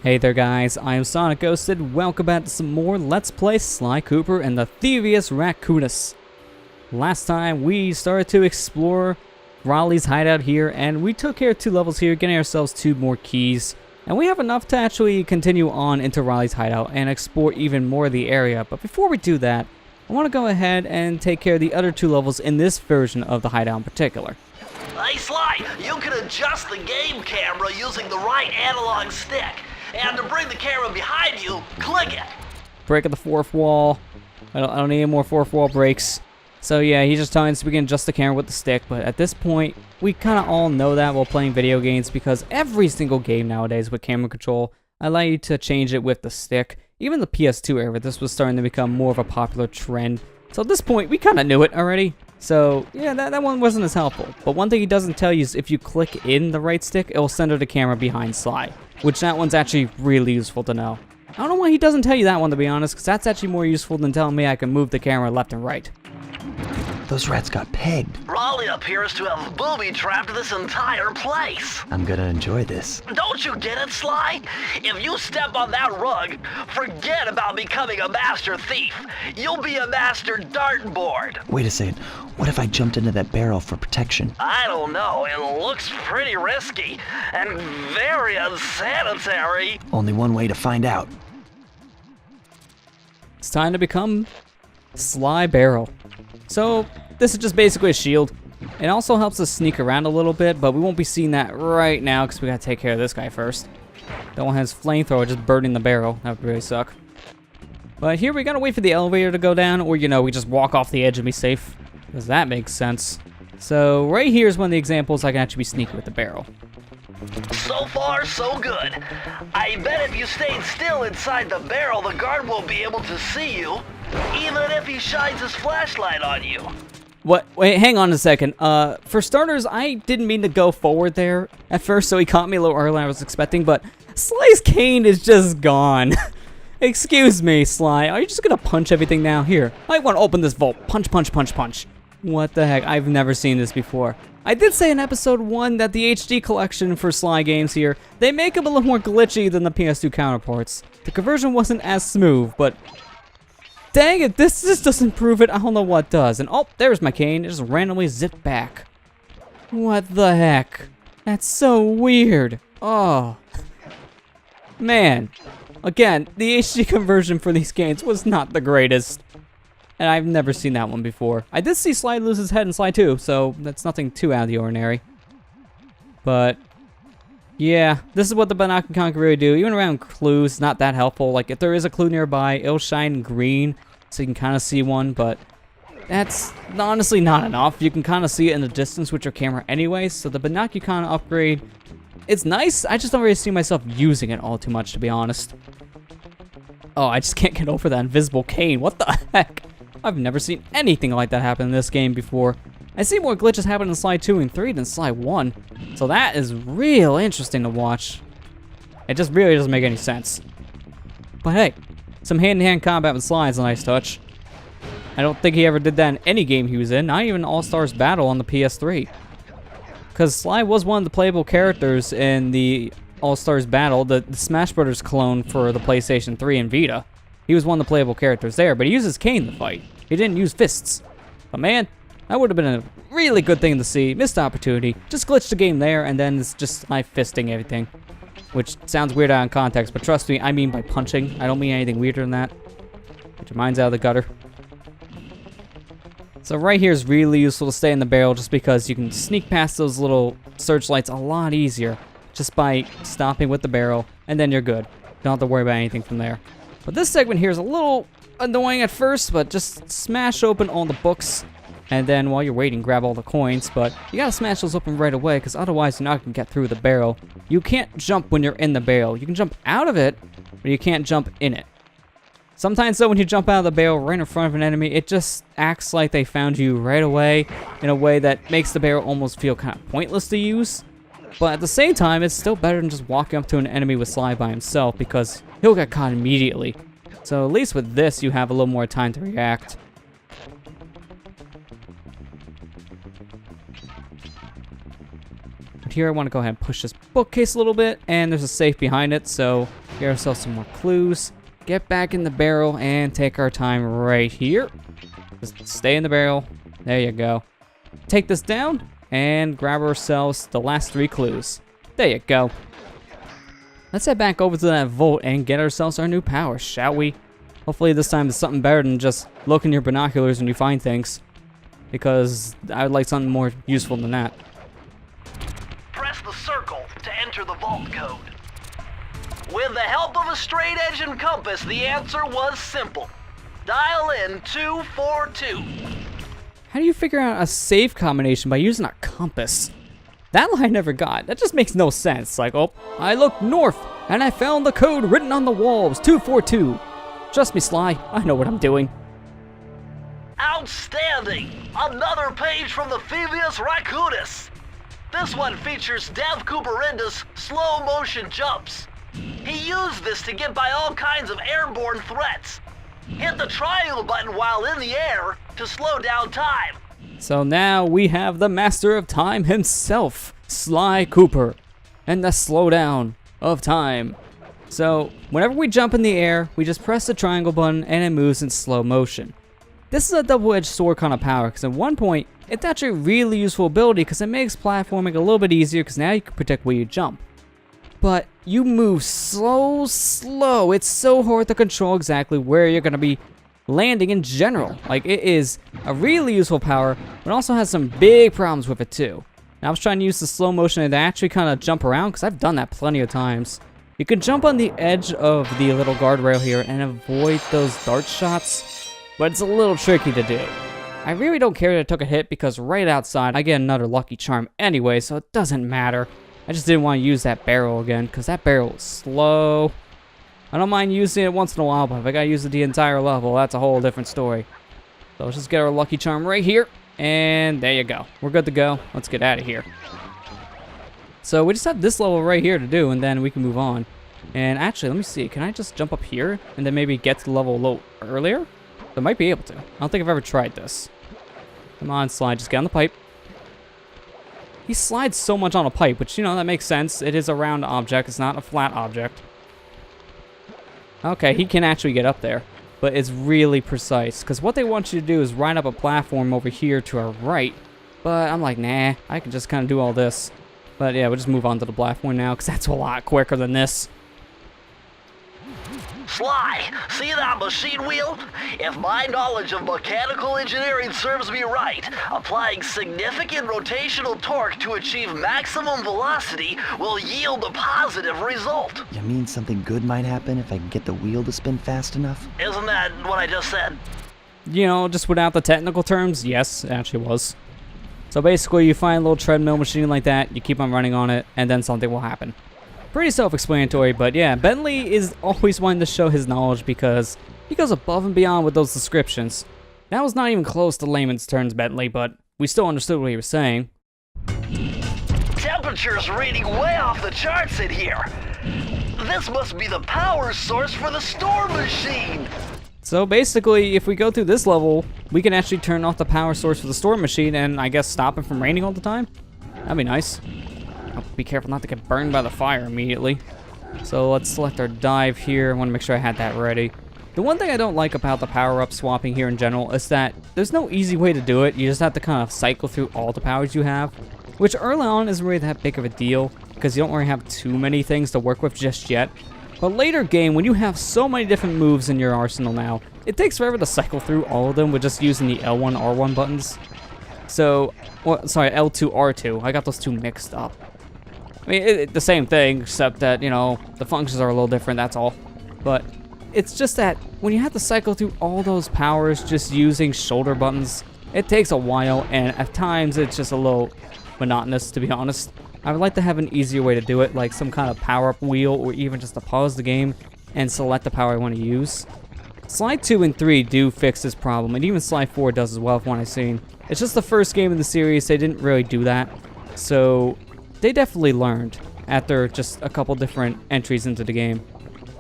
Hey there guys, I am SonicGhost and welcome back to some more Let's Play Sly Cooper and the Thievius Raccoonus. Last time we started to explore Raleigh's hideout here, and we took care of 2 levels here, getting ourselves 2 more keys. And we have enough to actually continue on into Raleigh's hideout and explore even more of the area. But before we do that, I want to go ahead and take care of the other 2 levels in this version of the hideout in particular. Hey Sly, you can adjust the game camera using the right analog stick. And to bring the camera behind you, click it. Breaking the 4th wall. I don't need any more 4th wall breaks. So yeah, he's just telling us we can adjust the camera with the stick, but at this point, we kind of all know that while playing video games because every single game nowadays with camera control allow you to change it with the stick. Even the PS2 era, this was starting to become more of a popular trend. So at this point, we kind of knew it already. So yeah, that one wasn't as helpful. But one thing he doesn't tell you is if you click in the right stick, it will center the camera behind Sly. Which that one's actually really useful to know. I don't know why he doesn't tell you that one, to be honest, because that's actually more useful than telling me I can move the camera left and right. Those rats got pegged. Raleigh appears to have booby-trapped this entire place. I'm gonna enjoy this. Don't you get it, Sly? If you step on that rug, forget about becoming a master thief. You'll be a master dartboard. Wait a second. What if I jumped into that barrel for protection? I don't know. It looks pretty risky and very unsanitary. Only one way to find out. It's time to become Sly Barrel. So this is just basically a shield. It also helps us sneak around a little bit, but we won't be seeing that right now because we gotta take care of this guy first. That one has flamethrower just burning the barrel. That would really suck. But here we gotta wait for the elevator to go down, or you know, we just walk off the edge and be safe. Because that makes sense. So right here is one of the examples I can actually be sneaky with the barrel. So far, so good. I bet if you stayed still inside the barrel, the guard won't be able to see you, even if he shines his flashlight on you. What? Wait, hang on a second. For starters, I didn't mean to go forward there at first, so he caught me a little earlier than I was expecting, but Sly's cane is just gone. Excuse me, Sly. Are you just gonna punch everything now? Here, I want to open this vault. Punch, punch, punch, punch. What the heck? I've never seen this before. I did say in episode 1 that the HD collection for Sly games here, they make them a little more glitchy than the PS2 counterparts. The conversion wasn't as smooth, but dang it, this just doesn't prove it. I don't know what does. And oh, there's my cane. It just randomly zipped back. What the heck? That's so weird. Oh. Man. Again, the HD conversion for these games was not the greatest. And I've never seen that one before. I did see Sly lose his head in Sly 2, so that's nothing too out of the ordinary. But yeah, this is what the binocular can really do. Even around clues, not that helpful. Like, if there is a clue nearby, it'll shine green, so you can kind of see one, but that's honestly not enough. You can kind of see it in the distance with your camera anyway, so the binocular kind of upgrade, it's nice. I just don't really see myself using it all too much, to be honest. Oh, I just can't get over that invisible cane. What the heck? I've never seen anything like that happen in this game before. I see more glitches happen in Sly 2 and 3 than Sly 1. So that is real interesting to watch. It just really doesn't make any sense. But hey, some hand-to-hand combat with Sly is a nice touch. I don't think he ever did that in any game he was in, not even All-Stars Battle on the PS3. Because Sly was one of the playable characters in the All-Stars Battle, the Smash Brothers clone for the PlayStation 3 and Vita. He was one of the playable characters there, but he used his cane to fight. He didn't use fists. But man, that would have been a really good thing to see. Missed opportunity. Just glitched the game there, and then it's just my fisting everything. Which sounds weird out of context, but trust me, I mean by punching. I don't mean anything weirder than that. Get your minds out of the gutter. So right here is really useful to stay in the barrel just because you can sneak past those little searchlights a lot easier just by stopping with the barrel, and then you're good. Don't have to worry about anything from there. But this segment here is a little annoying at first, but just smash open all the books, and then while you're waiting, grab all the coins. But you gotta smash those open right away, because otherwise you're not gonna get through the barrel. You can't jump when you're in the barrel. You can jump out of it, but you can't jump in it. Sometimes though, when you jump out of the barrel right in front of an enemy, it just acts like they found you right away in a way that makes the barrel almost feel kind of pointless to use. But at the same time, it's still better than just walking up to an enemy with Sly by himself, because he'll get caught immediately. So at least with this, you have a little more time to react. But here I want to go ahead and push this bookcase a little bit, and there's a safe behind it, so Get ourselves some more clues. Get back in the barrel and take our time right here. Just stay in the barrel. There you go. Take this down and grab ourselves the last 3 clues. There you go. Let's head back over to that vault and get ourselves our new power, shall we? Hopefully this time it's something better than just looking your binoculars when you find things. Because I would like something more useful than that. Press the circle to enter the vault code. With the help of a straight edge and compass, the answer was simple. Dial in 242. How do you figure out a safe combination by using a compass? That line I never got. That just makes no sense. Like, oh, I looked north and I found the code written on the wall. It was 242. Trust me, Sly. I know what I'm doing. Outstanding! Another page from the Phoebus Raccoonus. This one features Dev Cooperindus' slow motion jumps. He used this to get by all kinds of airborne threats. Hit the triangle button while in the air to slow down time. So now we have the master of time himself, Sly Cooper, and the slowdown of time. So whenever we jump in the air, we just press the triangle button and it moves in slow motion. This is a double-edged sword kind of power, because at one point, it's actually a really useful ability because it makes platforming a little bit easier because now you can predict where you jump. But you move so slow, it's so hard to control exactly where you're going to be landing in general. Like, it is a really useful power, but also has some big problems with it too. Now, I was trying to use the slow motion to actually kind of jump around because I've done that plenty of times. You can jump on the edge of the little guardrail here and avoid those dart shots, but it's a little tricky to do. I really don't care that I took a hit because right outside I get another lucky charm anyway, so it doesn't matter. I just didn't want to use that barrel again because that barrel is slow. I don't mind using it once in a while, but if I gotta use it the entire level, that's a whole different story. So let's just get our lucky charm right here, and there you go. We're good to go. Let's get out of here. So we just have this level right here to do, and then we can move on. And actually, let me see. Can I just jump up here and then maybe get to the level a little earlier? I might be able to. I don't think I've ever tried this. Come on, Slide. Just get on the pipe. He slides so much on a pipe, which, you know, that makes sense. It is a round object. It's not a flat object. Okay, he can actually get up there, but it's really precise. Because what they want you to do is ride up a platform over here to our right. But I'm like, nah, I can just kind of do all this. But yeah, we'll just move on to the platform now, because that's a lot quicker than this. Sly, see that machine wheel? If my knowledge of mechanical engineering serves me right, applying significant rotational torque to achieve maximum velocity will yield a positive result. You mean something good might happen if I can get the wheel to spin fast enough? Isn't that what I just said? You know, just without the technical terms, yes, it actually was. So basically, you find a little treadmill machine like that, you keep on running on it, and then something will happen. Pretty self-explanatory, but yeah, Bentley is always wanting to show his knowledge because he goes above and beyond with those descriptions. That was not even close to layman's terms, Bentley, but we still understood what he was saying. Temperature's reading way off the charts in here. This must be the power source for the store machine. So basically, if we go through this level, we can actually turn off the power source for the store machine and I guess stop it from raining all the time. That'd be nice. I'll be careful not to get burned by the fire immediately. So let's select our dive here. I want to make sure I had that ready. The one thing I don't like about the power-up swapping here in general is that there's no easy way to do it. You just have to kind of cycle through all the powers you have, which early on isn't really that big of a deal because you don't really have too many things to work with just yet. But later game, when you have so many different moves in your arsenal now, it takes forever to cycle through all of them with just using the L1, R1 buttons. So, well, sorry, L2, R2. I got those two mixed up. I mean, the same thing, except that, you know, the functions are a little different, that's all. But it's just that when you have to cycle through all those powers just using shoulder buttons, it takes a while, and at times it's just a little monotonous, to be honest. I would like to have an easier way to do it, like some kind of power-up wheel, or even just to pause the game and select the power I want to use. Slide 2 and 3 do fix this problem, and even Slide 4 does as well, from what I've seen. It's just the first game in the series, they didn't really do that, so they definitely learned after just a couple different entries into the game.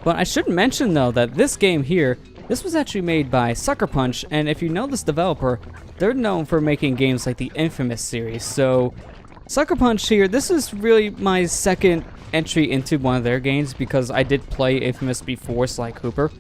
But I should mention though that this game here, this was actually made by Sucker Punch, and if you know this developer, they're known for making games like the Infamous series. So Sucker Punch here, this is really my second entry into one of their games because I did play Infamous before Sly Cooper.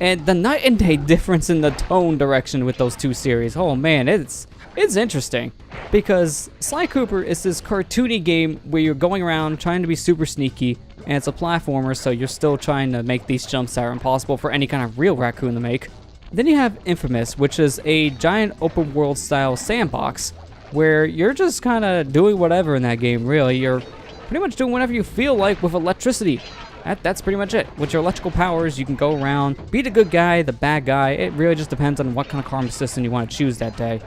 And the night and day difference in the tone direction with those two series, oh man, it's interesting. Because Sly Cooper is this cartoony game where you're going around trying to be super sneaky, and it's a platformer, so you're still trying to make these jumps that are impossible for any kind of real raccoon to make. Then you have Infamous, which is a giant open world style sandbox, where you're just kind of doing whatever in that game, really. You're pretty much doing whatever you feel like with electricity. That's pretty much it. With your electrical powers, you can go around, be the good guy, the bad guy. It really just depends on what kind of karma system you want to choose that day.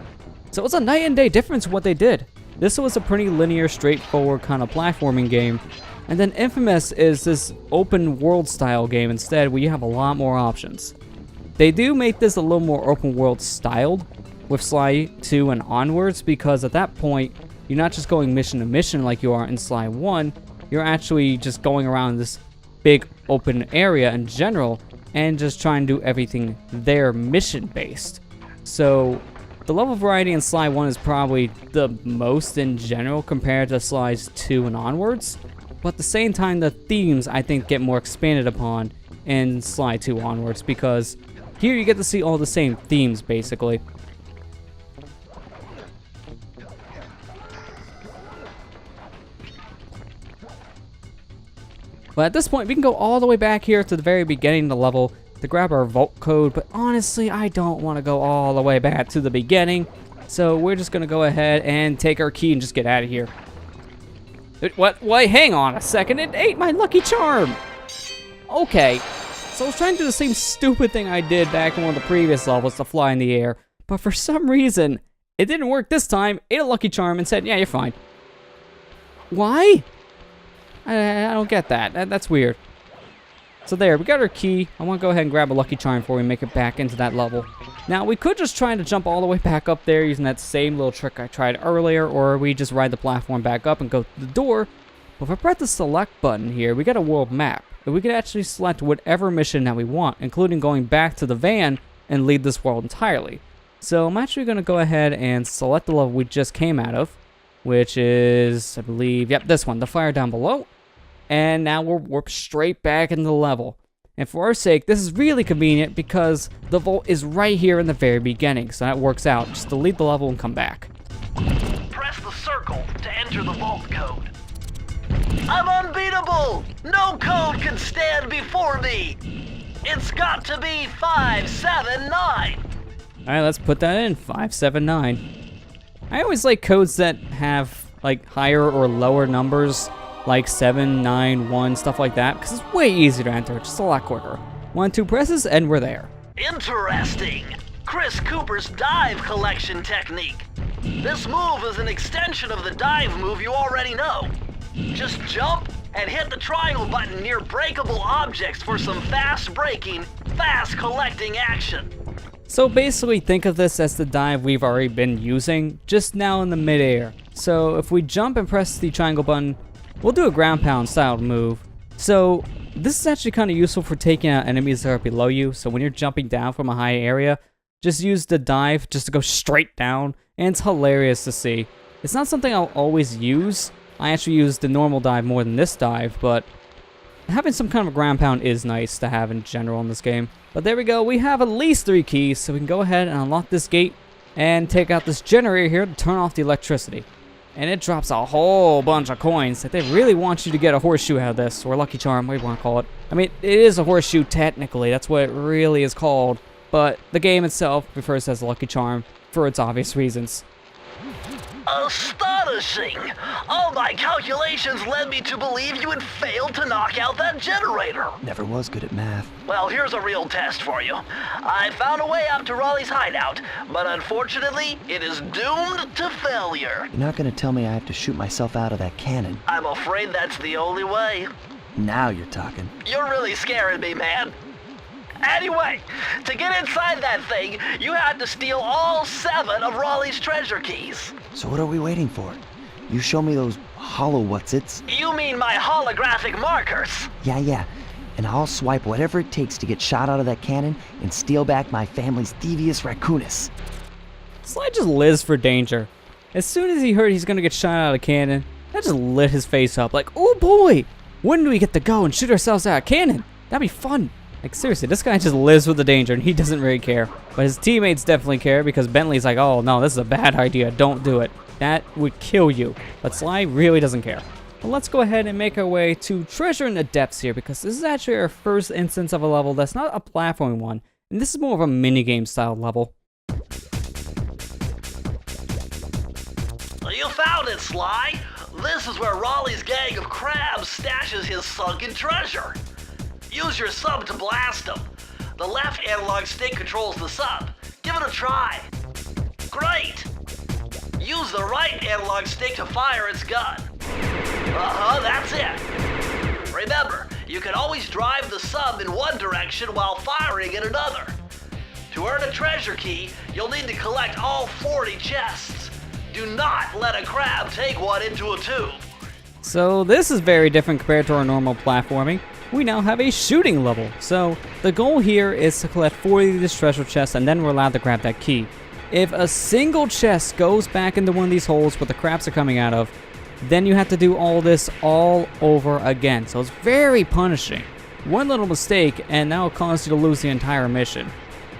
So it's a night and day difference what they did. This was a pretty linear, straightforward kind of platforming game. And then Infamous is this open world style game instead, where you have a lot more options. They do make this a little more open world styled with Sly 2 and onwards, because at that point, you're not just going mission to mission like you are in Sly 1, you're actually just going around this big open area in general and just trying to do everything there mission based. So the level variety in Sly 1 is probably the most in general compared to Sly's 2 and onwards, but at the same time the themes I think get more expanded upon in Sly 2 onwards, because here you get to see all the same themes basically. But at this point, we can go all the way back here to the very beginning of the level to grab our vault code, but honestly, I don't want to go all the way back to the beginning, so we're just going to go ahead and take our key and just get out of here. What? Wait, hang on a second, it ate my lucky charm! Okay, so I was trying to do the same stupid thing I did back in one of the previous levels to fly in the air, but for some reason, it didn't work this time, ate a lucky charm and said, yeah, you're fine. Why? I don't get that. That's weird. So there, we got our key. I want to go ahead and grab a lucky charm before we make it back into that level. Now, we could just try to jump all the way back up there using that same little trick I tried earlier, or we just ride the platform back up and go to the door. But if I press the select button here, we got a world map. And we can actually select whatever mission that we want, including going back to the van and leave this world entirely. So I'm actually going to go ahead and select the level we just came out of, which is, I believe, yep, this one, the fire down below. And now we'll warp straight back into the level. And for our sake, this is really convenient because the vault is right here in the very beginning, so that works out. Just delete the level and come back. Press the circle to enter the vault code. I'm unbeatable! No code can stand before me! It's got to be 579! Alright, let's put that in, 579. I always like codes that have, like, higher or lower numbers, like 7, 9, 1, stuff like that, because it's way easier to enter, just a lot quicker. 1, 2 presses, and we're there. Interesting! Chris Cooper's dive collection technique. This move is an extension of the dive move you already know. Just jump and hit the triangle button near breakable objects for some fast braking, fast collecting action. So basically think of this as the dive we've already been using, just now in the midair. So if we jump and press the triangle button, we'll do a ground pound style move. So this is actually kind of useful for taking out enemies that are below you. So when you're jumping down from a high area, just use the dive just to go straight down, and it's hilarious to see. It's not something I'll always use. I actually use the normal dive more than this dive, but having some kind of a ground pound is nice to have in general in this game. But there we go, we have at least 3 keys, so we can go ahead and unlock this gate and take out this generator here to turn off the electricity. And it drops a whole bunch of coins that they really want you to get a horseshoe out of this, or a lucky charm, whatever you want to call it. I mean, it is a horseshoe technically, that's what it really is called, but the game itself refers to as a lucky charm for its obvious reasons. Astonishing! All my calculations led me to believe you had failed to knock out that generator. Never was good at math. Well, here's a real test for you. I found a way up to Raleigh's hideout, but unfortunately, it is doomed to failure. You're not gonna tell me I have to shoot myself out of that cannon. I'm afraid that's the only way. Now you're talking. You're really scaring me, man. Anyway, to get inside that thing, you had to steal all 7 of Raleigh's treasure keys. So what are we waiting for? You show me those hollow what's-its? You mean my holographic markers? Yeah. And I'll swipe whatever it takes to get shot out of that cannon and steal back my family's devious raccoonus. Sly just lives for danger. As soon as he heard he's gonna get shot out of the cannon, that just lit his face up like, oh boy! When do we get to go and shoot ourselves out of a cannon? That'd be fun. Like, seriously, this guy just lives with the danger, and he doesn't really care. But his teammates definitely care, because Bentley's like, oh, no, this is a bad idea. Don't do it. That would kill you. But Sly really doesn't care. Well, let's go ahead and make our way to Treasure in the Depths here, because this is actually our first instance of a level that's not a platforming one. And this is more of a minigame style level. You found it, Sly. This is where Raleigh's gang of crabs stashes his sunken treasure. Use your sub to blast them. The left analog stick controls the sub. Give it a try. Great! Use the right analog stick to fire its gun. That's it. Remember, you can always drive the sub in one direction while firing in another. To earn a treasure key, you'll need to collect all 40 chests. Do not let a crab take one into a tube. So this is very different compared to our normal platforming. We now have a shooting level. So the goal here is to collect 40 of these treasure chests, and then we're allowed to grab that key. If a single chest goes back into one of these holes where the crabs are coming out of, then you have to do all this all over again. So it's very punishing. One little mistake and that will cause you to lose the entire mission.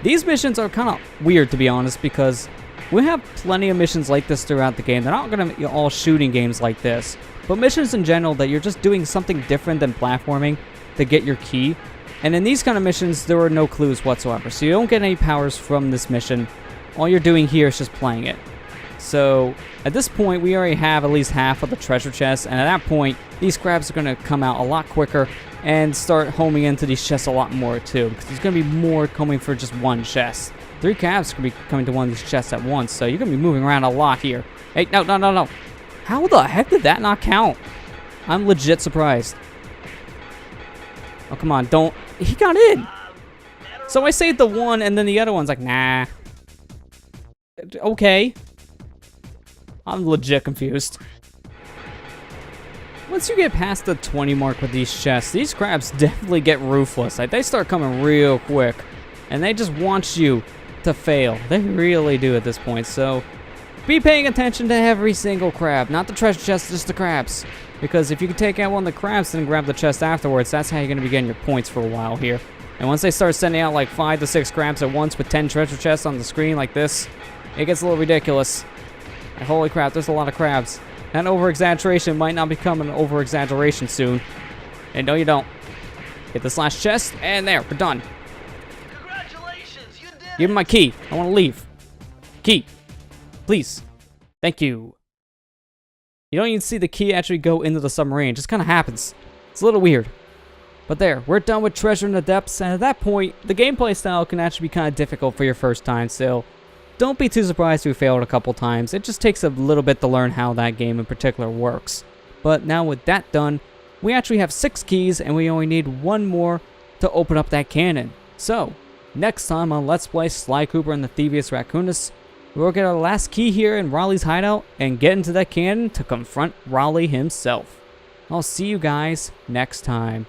These missions are kind of weird, to be honest, because we have plenty of missions like this throughout the game. They're not going to be all shooting games like this, but missions in general that you're just doing something different than platforming to get your key. And in these kind of missions, there are no clues whatsoever, so you don't get any powers from this mission. All you're doing here is just playing it. So at this point, we already have at least half of the treasure chest, and at that point, these crabs are going to come out a lot quicker and start homing into these chests a lot more too, because there's going to be more coming for just one chest. 3 crabs could be coming to one of these chests at once, so you're going to be moving around a lot here. Hey, no. How the heck did that not count? I'm legit surprised. Oh, come on, don't. He got in. So I saved the one, and then the other one's like, nah. Okay. I'm legit confused. Once you get past the 20 mark with these chests, these crabs definitely get ruthless. Like, they start coming real quick, and they just want you to fail. They really do at this point, so be paying attention to every single crab. Not the treasure chest, just the crabs. Because if you can take out one of the crabs and then grab the chest afterwards, that's how you're going to be getting your points for a while here. And once they start sending out like 5 to 6 crabs at once with 10 treasure chests on the screen like this, it gets a little ridiculous. And holy crap, there's a lot of crabs. That over-exaggeration might not become an over-exaggeration soon. And no, you don't. Get this last chest, and there, we're done. Congratulations, you did Give me my key. I want to leave. Key. Please. Thank you. You don't even see the key actually go into the submarine. It just kind of happens. It's a little weird. But there, we're done with Treasure in the Depths, and at that point, the gameplay style can actually be kind of difficult for your first time, so don't be too surprised if you failed a couple times. It just takes a little bit to learn how that game in particular works. But now with that done, we actually have 6 keys, and we only need 1 more to open up that cannon. So, next time on Let's Play Sly Cooper and the Thievius Raccoonus, we'll get our last key here in Raleigh's hideout and get into that cannon to confront Raleigh himself. I'll see you guys next time.